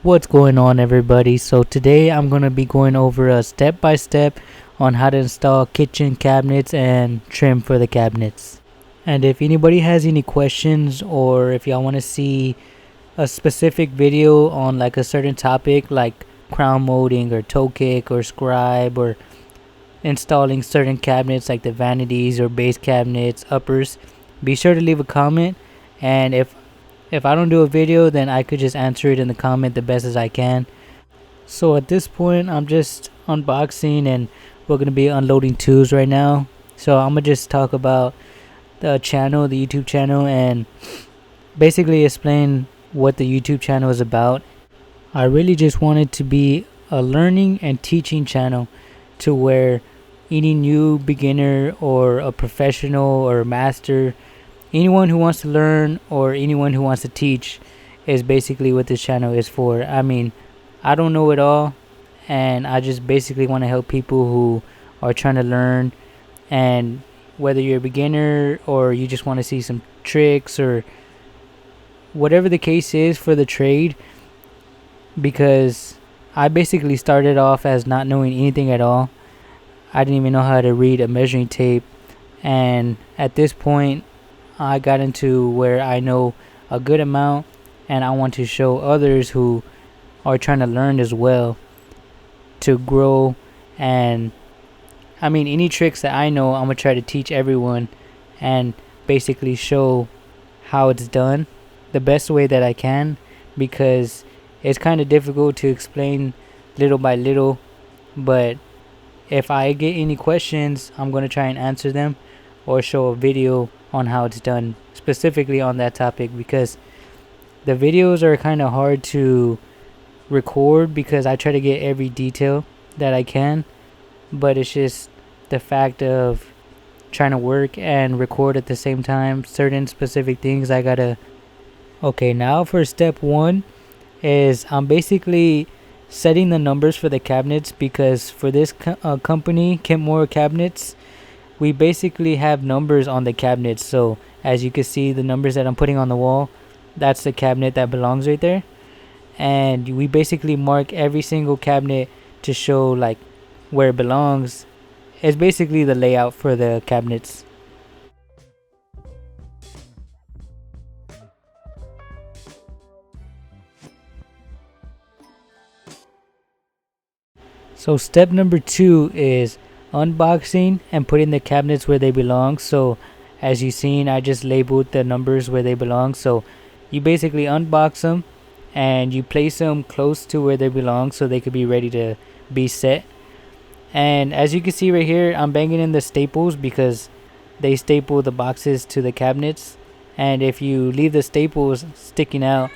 What's going on, everybody? So today I'm going to be going over a step by step on how to install kitchen cabinets and trim for the cabinets. And if anybody has any questions, or if y'all want to see a specific video on like a certain topic like crown molding or toe kick or scribe or installing certain cabinets like the vanities or base cabinets, uppers, be sure to leave a comment. And if I don't do a video, then I could just answer it in the comment the best as I can. So at this point, I'm just unboxing and we're going to be unloading tools right now. So I'm going to just talk about the channel, the YouTube channel, and basically explain what the YouTube channel is about. I really just want it to be a learning and teaching channel to where any new beginner or a professional or a master, anyone who wants to learn or anyone who wants to teach is basically what this channel is for. I mean, I don't know it all, and I just basically want to help people who are trying to learn. And whether you're a beginner or you just want to see some tricks or whatever the case is for the trade, because I basically started off as not knowing anything at all. I didn't even know how to read a measuring tape, and at this point I got into where I know a good amount, and I want to show others who are trying to learn as well to grow. And I mean, any tricks that I know, I'm gonna try to teach everyone and basically show how it's done the best way that I can, because it's kind of difficult to explain little by little. But if I get any questions, I'm going to try and answer them or show a video on how it's done specifically on that topic, because the videos are kind of hard to record because I try to get every detail that I can, but it's just the fact of trying to work and record at the same time. Certain specific things I gotta. Okay, now for step one is I'm basically setting the numbers for the cabinets, because for this company, Kentmore Cabinets, we basically have numbers on the cabinets. So as you can see, the numbers that I'm putting on the wall, that's the cabinet that belongs right there. And we basically mark every single cabinet to show like where it belongs. It's basically the layout for the cabinets. So step number 2 is unboxing and putting the cabinets where they belong. So as you've seen, I just labeled the numbers where they belong. So you basically unbox them and you place them close to where they belong so they could be ready to be set. And as you can see right here, I'm banging in the staples because they staple the boxes to the cabinets. And if you leave the staples sticking out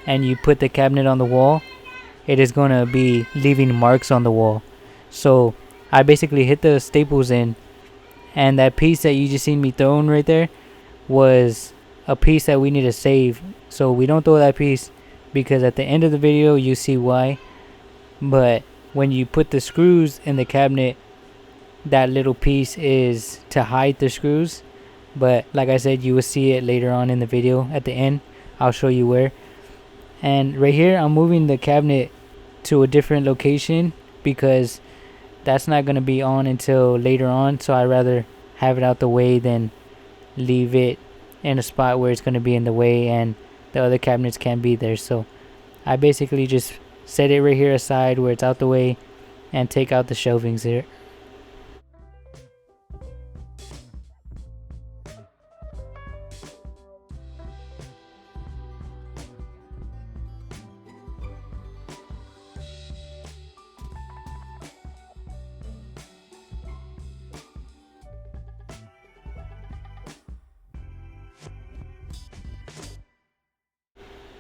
and you put the cabinet on the wall, it is going to be leaving marks on the wall. So I basically hit the staples in, and that piece that you just seen me throwing right there was a piece that we need to save. So we don't throw that piece, because at the end of the video you see why. But when you put the screws in the cabinet, that little piece is to hide the screws. But like I said, you will see it later on in the video. At the end I'll show you where. And right here I'm moving the cabinet to a different location because that's not going to be on until later on. So I'd rather have it out the way than leave it in a spot where it's going to be in the way and the other cabinets can't be there. So I basically just set it right here aside where it's out the way and take out the shelvings here.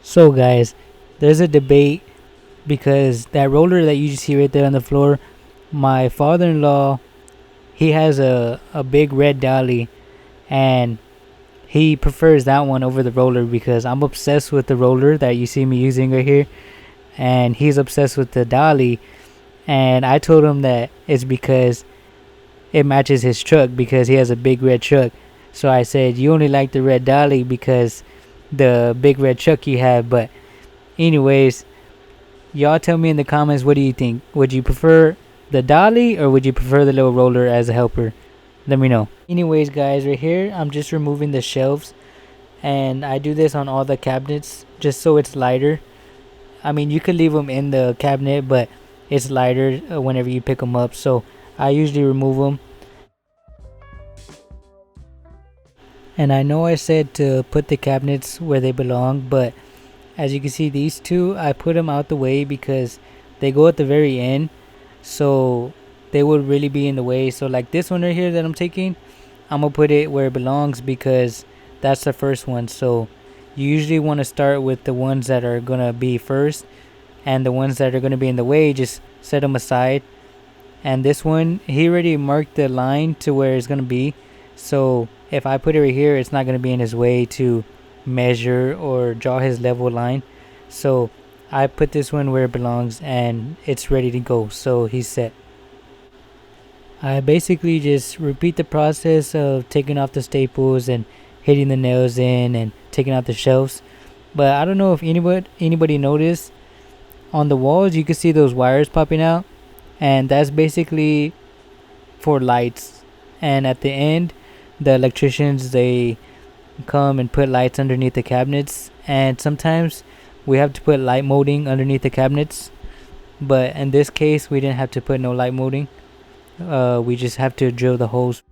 So guys, there's a debate because that roller that you see right there on the floor, my father-in-law, he has a big red dolly, and he prefers that one over the roller because I'm obsessed with the roller that you see me using right here, and he's obsessed with the dolly. And I told him that it's because it matches his truck, because he has a big red truck. So I said, you only like the red dolly because the big red truck you have. But anyways, Y'all tell me in the comments, what do you think? Would you prefer the dolly or would you prefer the little roller as a helper? Let me know. Anyways, guys, right here I'm just removing the shelves, and I do this on all the cabinets just so it's lighter. I mean, you could leave them in the cabinet, but it's lighter whenever you pick them up, so I usually remove them. And I know I said to put the cabinets where they belong, but as you can see, these two, I put them out the way because they go at the very end, so they would really be in the way. So like this one right here that I'm taking, I'm gonna put it where it belongs because that's the first one. So you usually want to start with the ones that are gonna be first, and the ones that are gonna be in the way, just set them aside. And this one, he already marked the line to where it's gonna be, so if I put it right here, it's not gonna be in his way to measure or draw his level line. So I put this one where it belongs and it's ready to go, so he's set. I basically just repeat the process of taking off the staples and hitting the nails in and taking out the shelves. But I don't know if anybody noticed, on the walls you can see those wires popping out, and that's basically for lights. And at the end, the electricians, they come and put lights underneath the cabinets, and sometimes we have to put light molding underneath the cabinets, but in this case we didn't have to put no light molding. We just have to drill the holes.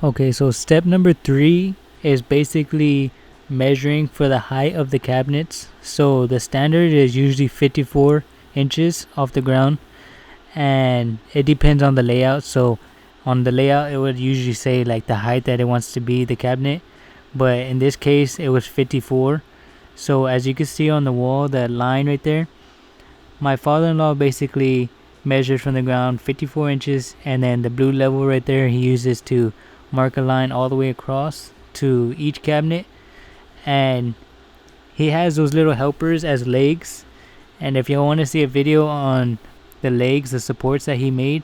Okay, so step number 3 is basically measuring for the height of the cabinets. So the standard is usually 54 inches off the ground, and it depends on the layout. So on the layout it would usually say like the height that it wants to be the cabinet, but in this case it was 54. So as you can see on the wall, that line right there, my father-in-law basically measured from the ground 54 inches, and then the blue level right there he uses to mark a line all the way across to each cabinet. And he has those little helpers as legs, and if you want to see a video on the legs, the supports that he made,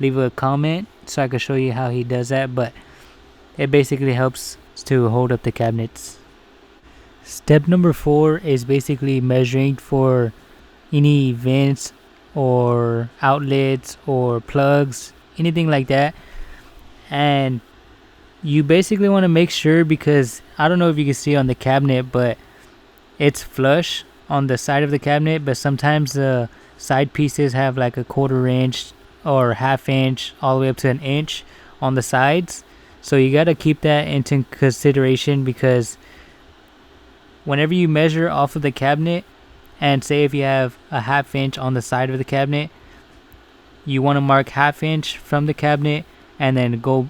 leave a comment so I can show you how he does that. But it basically helps to hold up the cabinets. Step number 4 is basically measuring for any vents or outlets or plugs, anything like that. And you basically want to make sure, because I don't know if you can see on the cabinet, but it's flush on the side of the cabinet, but sometimes the side pieces have like a 1/4 inch or 1/2 inch all the way up to an inch on the sides. So you got to keep that into consideration, because whenever you measure off of the cabinet, and say if you have a 1/2 inch on the side of the cabinet, you want to mark 1/2 inch from the cabinet and then go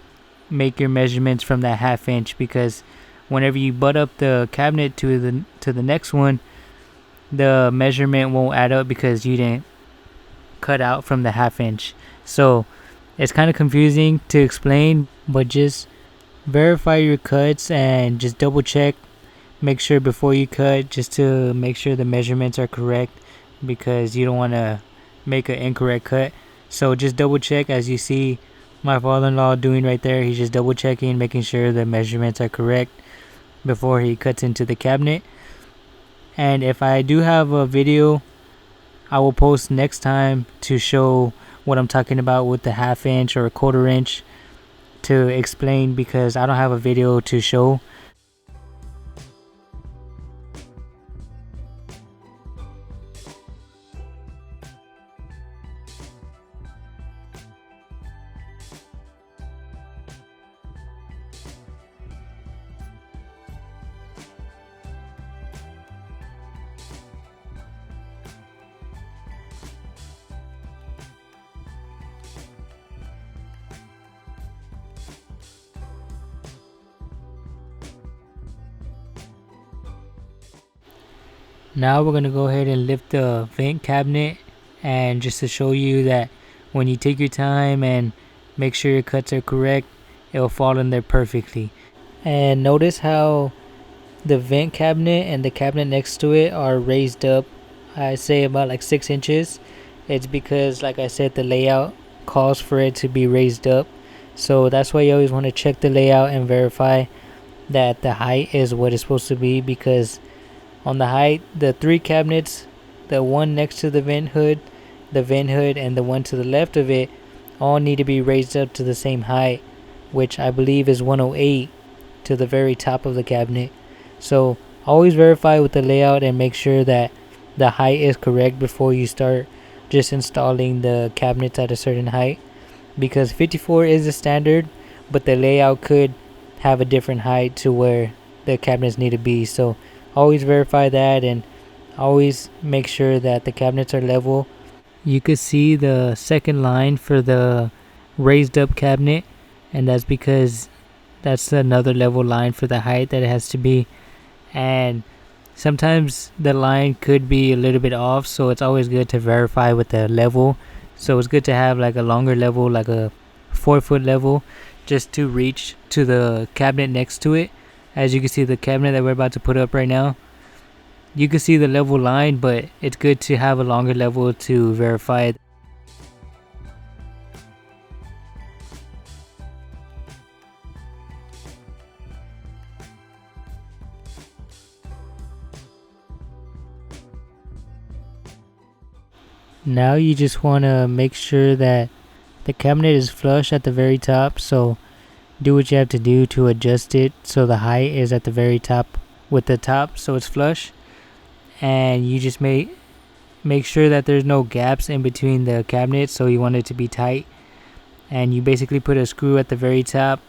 make your measurements from that 1/2 inch, because whenever you butt up the cabinet to the next one, the measurement won't add up because you didn't cut out from the 1/2 inch. So it's kind of confusing to explain, but just verify your cuts and just double check, make sure before you cut, just to make sure the measurements are correct, because you don't want to make an incorrect cut. So just double check, as you see my father-in-law doing right there. He's just double checking, making sure the measurements are correct before he cuts into the cabinet. And if I do have a video, I will post next time to show what I'm talking about with the 1/2 inch or a 1/4 inch, to explain, because I don't have a video to show. Now we're gonna go ahead and lift the vent cabinet and just to show you that when you take your time and make sure your cuts are correct, it will fall in there perfectly. And notice how the vent cabinet and the cabinet next to it are raised up, I say about like 6 inches. It's because, like I said, the layout calls for it to be raised up. So that's why you always want to check the layout and verify that the height is what it's supposed to be, because on the height, the three cabinets, the one next to the vent hood, and the one to the left of it, all need to be raised up to the same height, which I believe is 108 to the very top of the cabinet. So always verify with the layout and make sure that the height is correct before you start just installing the cabinets at a certain height, because 54 is the standard, but the layout could have a different height to where the cabinets need to be. So always verify that and always make sure that the cabinets are level. You could see the second line for the raised up cabinet, and that's because that's another level line for the height that it has to be. And sometimes the line could be a little bit off, so it's always good to verify with the level. So it's good to have like a longer level, like a 4-foot level, just to reach to the cabinet next to it. As you can see, the cabinet that we're about to put up right now, you can see the level line, but it's good to have a longer level to verify it. Now you just want to make sure that the cabinet is flush at the very top, so do what you have to do to adjust it so the height is at the very top with the top so it's flush. And you just make sure that there's no gaps in between the cabinets, so you want it to be tight. And you basically put a screw at the very top.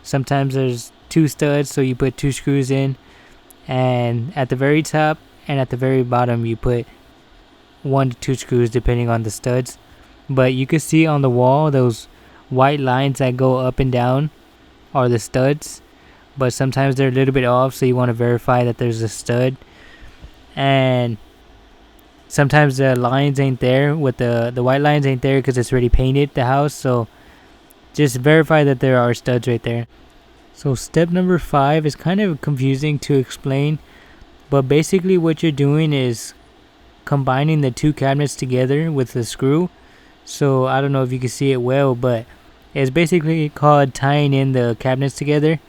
Sometimes there's 2 studs, so you put 2 screws in, and at the very top and at the very bottom you put 1 to 2 screws depending on the studs. But you can see on the wall those white lines that go up and down are the studs, but sometimes they're a little bit off, so you want to verify that there's a stud. And sometimes the lines ain't there, with the white lines ain't there because it's already painted the house, so just verify that there are studs right there. So step number 5 is kind of confusing to explain, but basically what you're doing is combining the 2 cabinets together with the screw. So I don't know if you can see it well, but it's basically called tying in the cabinets together.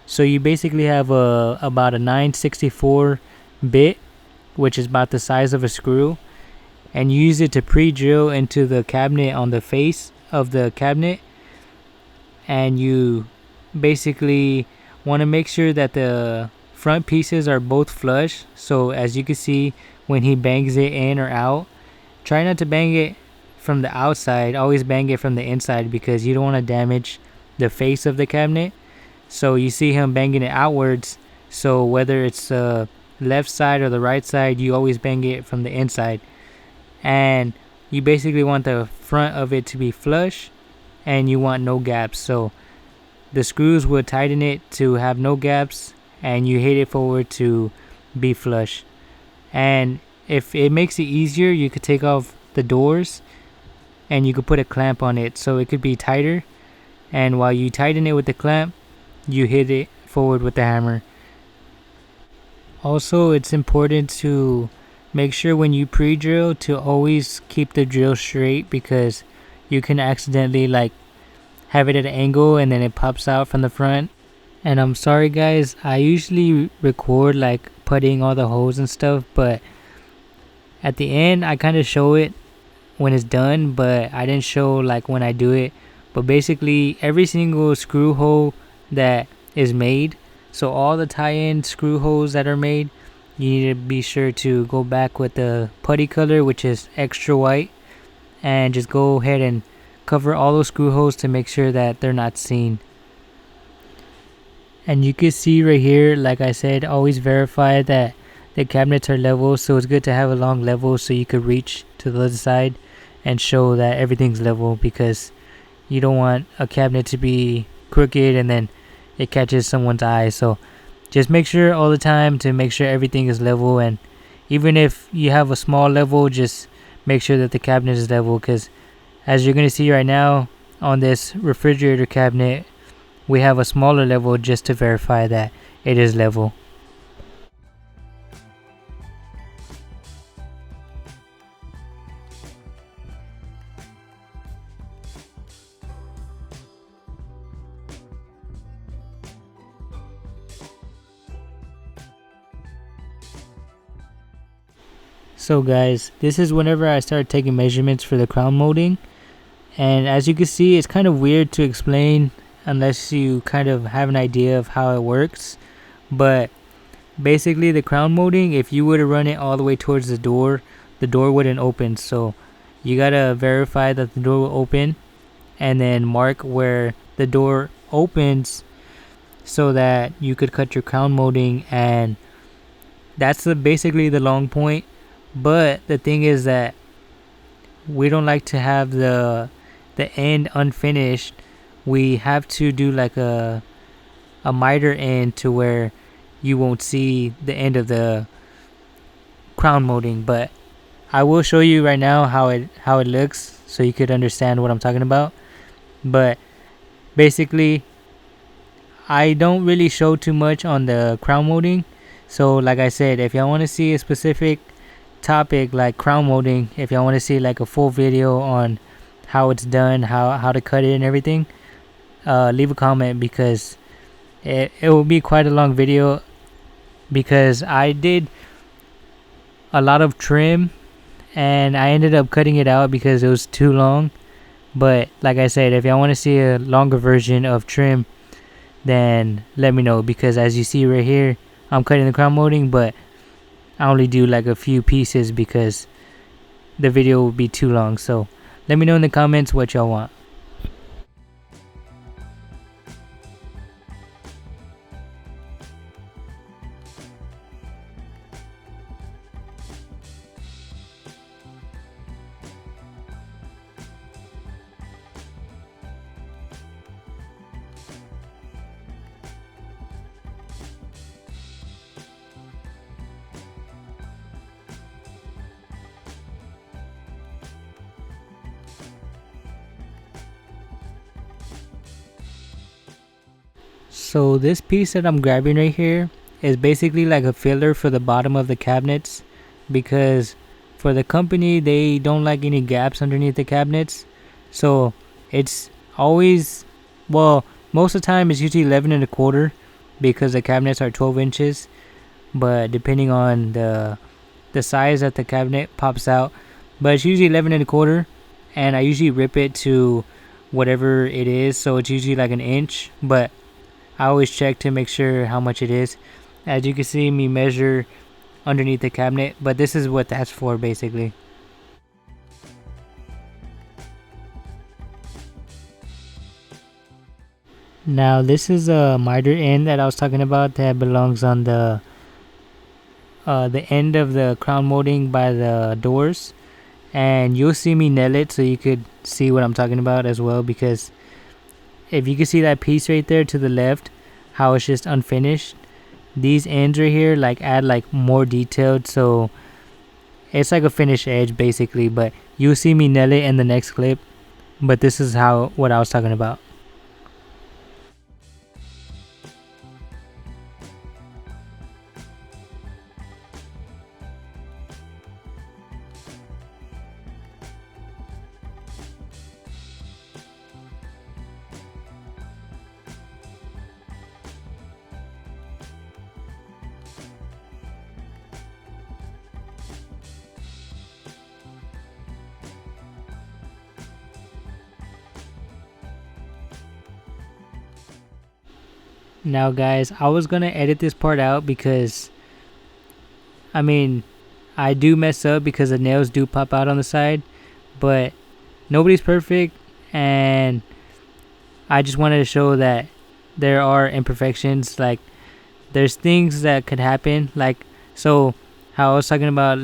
So you basically have about a 9/64 bit, which is about the size of a screw, and you use it to pre-drill into the cabinet on the face of the cabinet. And you basically want to make sure that the front pieces are both flush. So as you can see, when he bangs it in or out, try not to bang it from the outside, always bang it from the inside, because you don't want to damage the face of the cabinet. So you see him banging it outwards, so whether it's left side or the right side, you always bang it from the inside. And you basically want the front of it to be flush, and you want no gaps. So the screws will tighten it to have no gaps, and you hit it forward to be flush. And if it makes it easier, you could take off the doors and you could put a clamp on it so it could be tighter. And while you tighten it with the clamp, you hit it forward with the hammer. Also, it's important to make sure when you pre-drill to always keep the drill straight, because you can accidentally like have it at an angle and then it pops out from the front. And I'm sorry guys, I usually record like putting all the holes and stuff, but at the end I kind of show it when it's done, but I didn't show like when I do it. But basically every single screw hole that is made, so all the tie-in screw holes that are made, you need to be sure to go back with the putty color, which is extra white, and just go ahead and cover all those screw holes to make sure that they're not seen. And you can see right here, like I said, always verify that the cabinets are level. So it's good to have a long level so you could reach to the other side and show that everything's level, because you don't want a cabinet to be crooked and then it catches someone's eye. So just make sure all the time to make sure everything is level. And even if you have a small level, just make sure that the cabinet is level, because as you're going to see right now on this refrigerator cabinet, we have a smaller level just to verify that it is level. So guys, this is whenever I start taking measurements for the crown molding, and as you can see, it's kind of weird to explain unless you kind of have an idea of how it works. But basically the crown molding, if you were to run it all the way towards the door wouldn't open. So you gotta verify that the door will open and then mark where the door opens so that you could cut your crown molding, and that's basically the long point. But the thing is that we don't like to have the end unfinished. We have to do like a miter end to where you won't see the end of the crown molding. But I will show you right now how it looks so you could understand what I'm talking about. But basically I don't really show too much on the crown molding. So like I said, if y'all want to see a specific topic like crown molding, if y'all want to see like a full video on how it's done, how to cut it and everything, leave a comment, because it will be quite a long video, because I did a lot of trim and I ended up cutting it out because it was too long. But like I said, if y'all want to see a longer version of trim, then let me know, because as you see right here, I'm cutting the crown molding, but I only do like a few pieces because the video will be too long. So let me know in the comments what y'all want. So this piece that I'm grabbing right here is basically like a filler for the bottom of the cabinets, because for the company they don't like any gaps underneath the cabinets. So it's always, well, most of the time it's usually 11 1/4, because the cabinets are 12 inches. But depending on the size that the cabinet pops out, but it's usually 11 1/4, and I usually rip it to whatever it is, so it's usually like an inch. But I always check to make sure how much it is. As you can see me measure underneath the cabinet, but this is what that's for basically. Now this is a miter end that I was talking about that belongs on the end of the crown molding by the doors, and you'll see me nail it so you could see what I'm talking about as well, because if you can see that piece right there to the left, how it's just unfinished, these ends right here like add like more detailed, so it's like a finished edge basically. But you'll see me nail it in the next clip. But this is what I was talking about. Now guys, I was gonna edit this part out because I mean I do mess up because the nails do pop out on the side, but nobody's perfect, and I just wanted to show that there are imperfections. Like there's things that could happen, like so how I was talking about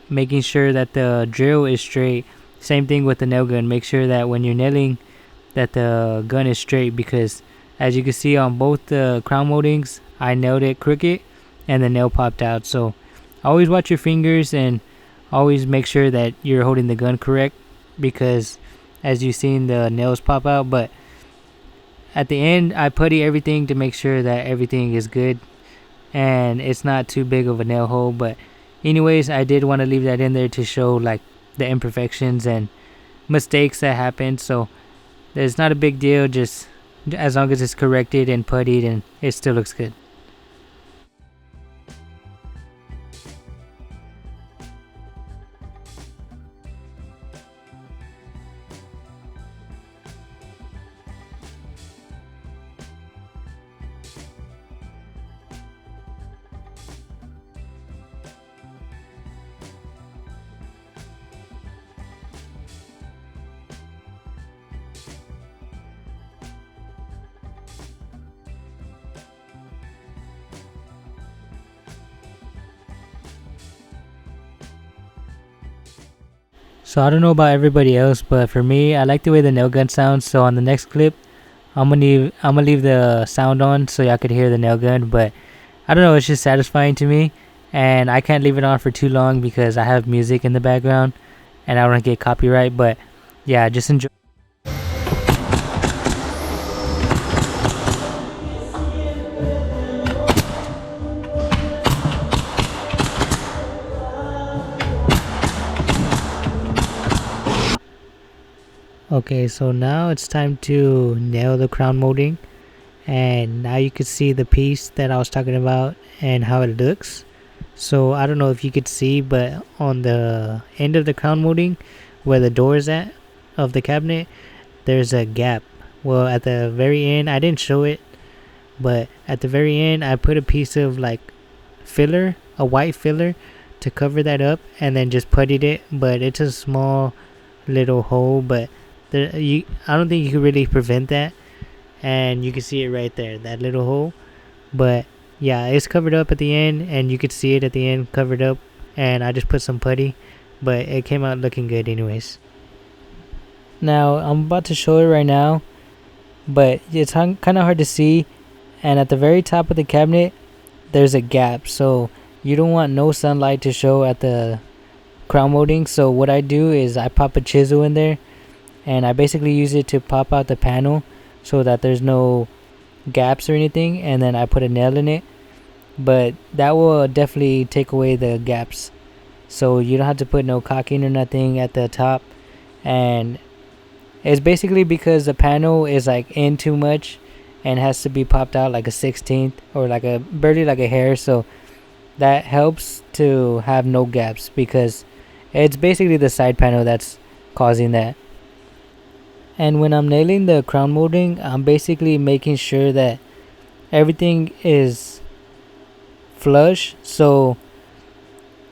making sure that the drill is straight. Same thing with the nail gun. Make sure that when you're nailing that the gun is straight, because as you can see on both the crown moldings, I nailed it crooked and the nail popped out. So always watch your fingers and always make sure that you're holding the gun correct, because as you've seen, the nails pop out. But at the end, I putty everything to make sure that everything is good and it's not too big of a nail hole. But anyways, I did want to leave that in there to show like the imperfections and mistakes that happened. So there's not a big deal, just as long as it's corrected and puttied, and it still looks good. So I don't know about everybody else, but for me, I like the way the nail gun sounds. So on the next clip, I'm gonna leave the sound on so y'all could hear the nail gun. But I don't know, it's just satisfying to me, and I can't leave it on for too long because I have music in the background, and I don't want to get copyright. But yeah, just enjoy. Okay, so now it's time to nail the crown molding, and now you can see the piece that I was talking about and how it looks. So I don't know if you could see, but on the end of the crown molding, where the door is at of the cabinet, there's a gap. Well, at the very end, I didn't show it, but at the very end, I put a piece of like filler, a white filler, to cover that up, and then just puttied it. But it's a small little hole, but I don't think you can really prevent that, and you can see it right there, that little hole. But yeah, it's covered up at the end, and you could see it at the end covered up, and I just put some putty, but it came out looking good anyways. Now I'm about to show it right now, but it's kind of hard to see, and at the very top of the cabinet there's a gap, so you don't want no sunlight to show at the crown molding. So what I do is I pop a chisel in there, and I basically use it to pop out the panel so that there's no gaps or anything, and then I put a nail in it. But that will definitely take away the gaps, so you don't have to put no caulking or nothing at the top. And it's basically because the panel is like in too much and has to be popped out like a 16th or like a barely like a hair, so that helps to have no gaps, because it's basically the side panel that's causing that. And when I'm nailing the crown molding, I'm basically making sure that everything is flush. So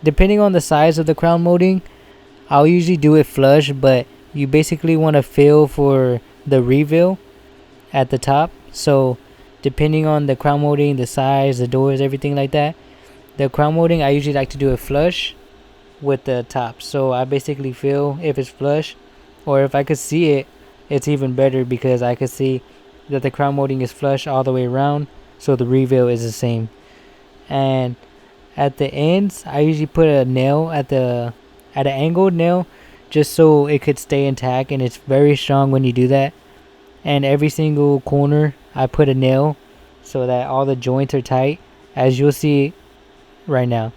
depending on the size of the crown molding, I'll usually do it flush, but you basically want to feel for the reveal at the top. So depending on the crown molding, the size, the doors, everything like that, the crown molding I usually like to do it flush with the top. So I basically feel if it's flush, or if I could see it, it's even better, because I could see that the crown molding is flush all the way around, so the reveal is the same. And at the ends, I usually put a nail at an angled nail, just so it could stay intact, and it's very strong when you do that. And every single corner, I put a nail so that all the joints are tight, as you'll see right now.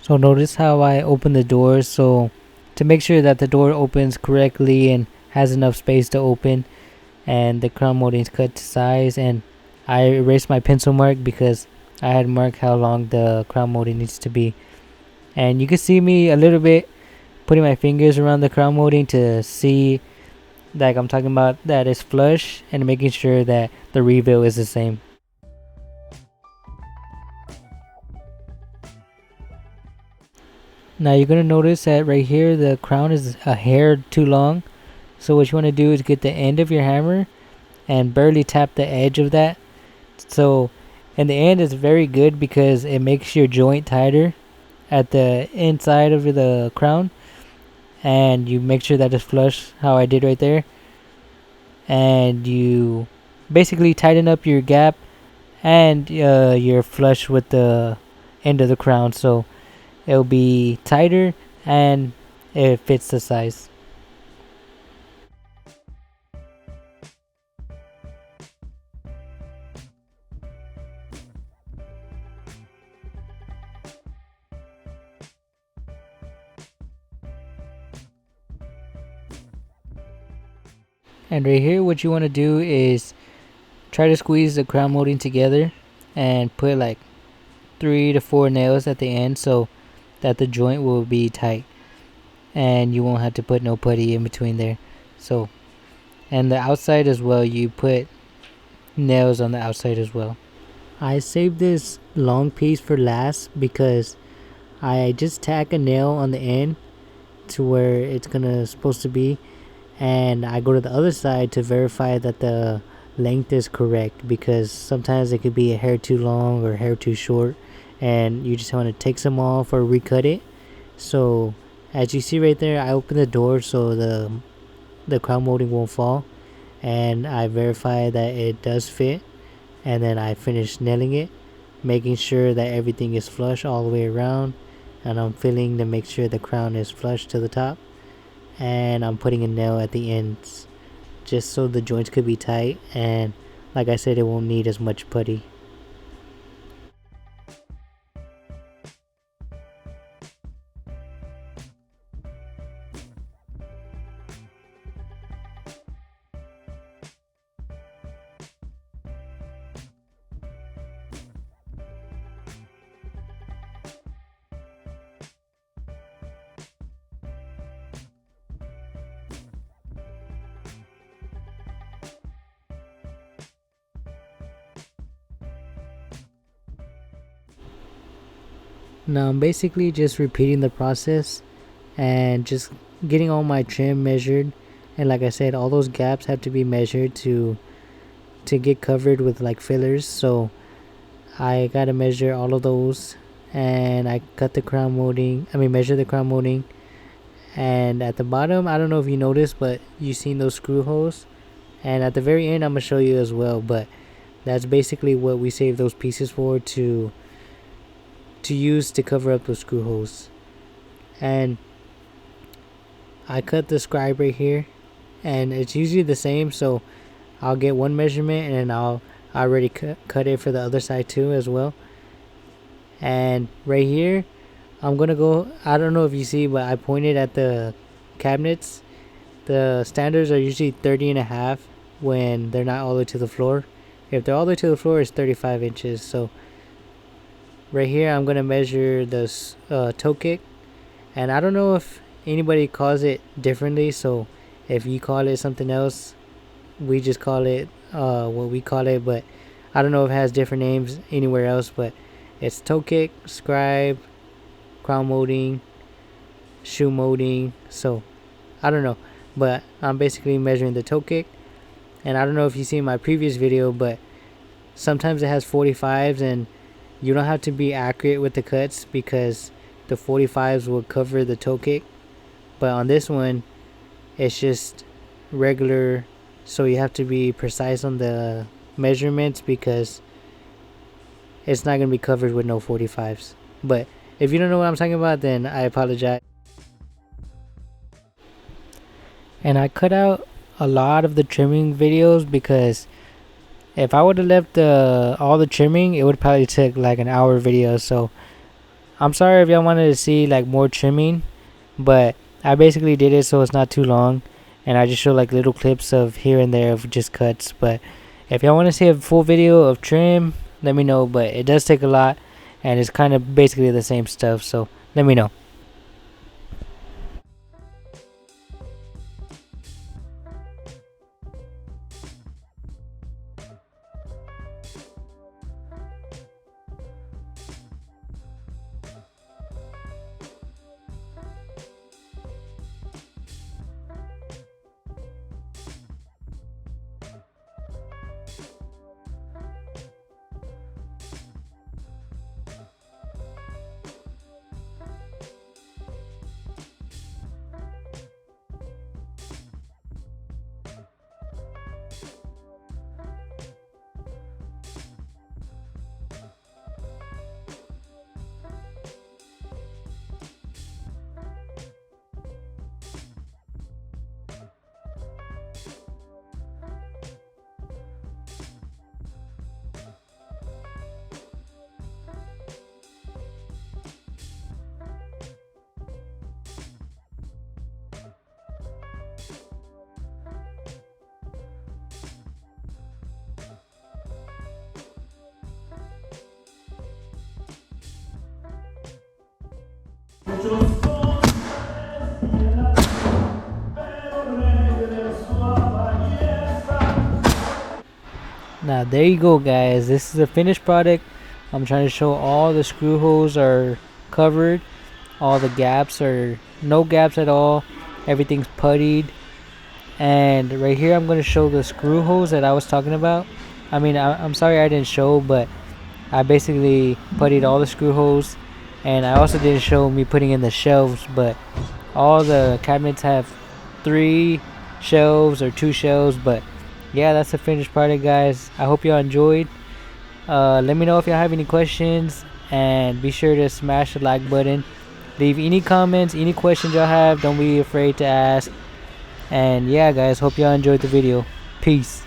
So notice how I open the door, so to make sure that the door opens correctly and has enough space to open, and the crown molding is cut to size, and I erased my pencil mark because I had marked how long the crown molding needs to be. And you can see me a little bit putting my fingers around the crown molding to see, like I'm talking about, that it's flush, and making sure that the reveal is the same. Now you're going to notice that right here the crown is a hair too long. So what you want to do is get the end of your hammer and barely tap the edge of that. So in the end, it's very good because it makes your joint tighter at the inside of the crown, and you make sure that it's flush how I did right there. And you basically tighten up your gap, and you're flush with the end of the crown, so it'll be tighter and it fits the size. And right here, what you want to do is try to squeeze the crown molding together and put like 3 to 4 nails at the end so that the joint will be tight and you won't have to put no putty in between there. So, and the outside as well, you put nails on the outside as well. I saved this long piece for last because I just tack a nail on the end to where it's gonna supposed to be, and I go to the other side to verify that the length is correct, because sometimes it could be a hair too long or hair too short and you just want to take some off or recut it. So as you see right there, I open the door so the crown molding won't fall, and I verify that it does fit, and then I finish nailing it, making sure that everything is flush all the way around, and I'm filling to make sure the crown is flush to the top, and I'm putting a nail at the ends just so the joints could be tight, and like I said, it won't need as much putty. Now I'm basically just repeating the process and just getting all my trim measured, and like I said, all those gaps have to be measured to get covered with like fillers. So I gotta measure all of those, and I cut the crown molding, I mean measure the crown molding. And at the bottom, I don't know if you noticed, but you seen those screw holes, and at the very end I'm gonna show you as well. But that's basically what we save those pieces for, to use to cover up those screw holes. And I cut the scribe right here, and it's usually the same, so I'll get one measurement and then I already cut it for the other side too as well. And right here, I'm gonna go, I don't know if you see, but I pointed at the cabinets. The standards are usually 30 and a half when they're not all the way to the floor. If they're all the way to the floor, it's 35 inches. So right here, I'm gonna measure this toe kick, and I don't know if anybody calls it differently. So if you call it something else, we just call it what we call it. But I don't know if it has different names anywhere else. But it's toe kick, scribe, crown molding, shoe molding. So I don't know, but I'm basically measuring the toe kick. And I don't know if you see my previous video, but sometimes it has 45s, and you don't have to be accurate with the cuts because the 45s will cover the toe kick. But on this one, it's just regular, so you have to be precise on the measurements because it's not going to be covered with no 45s. But if you don't know what I'm talking about, then I apologize. And I cut out a lot of the trimming videos because if I would have left all the trimming, it would probably take like an hour video. So I'm sorry if y'all wanted to see like more trimming, but I basically did it so it's not too long, and I just show like little clips of here and there of just cuts. But if y'all want to see a full video of trim, let me know. But it does take a lot, and it's kind of basically the same stuff, so let me know. Now there you go, guys, this is the finished product. I'm trying to show all the screw holes are covered, all the gaps are no gaps at all, everything's puttied. And right here I'm going to show the screw holes that I was talking about. I mean, I'm sorry I didn't show, but I basically puttied all the screw holes, and I also didn't show me putting in the shelves, but all the cabinets have 3 shelves or 2 shelves. But yeah, that's the finished product, guys. I hope y'all enjoyed. Let me know if y'all have any questions, and be sure to smash the like button. Leave any comments, any questions y'all have, don't be afraid to ask. And yeah, guys, hope y'all enjoyed the video. Peace.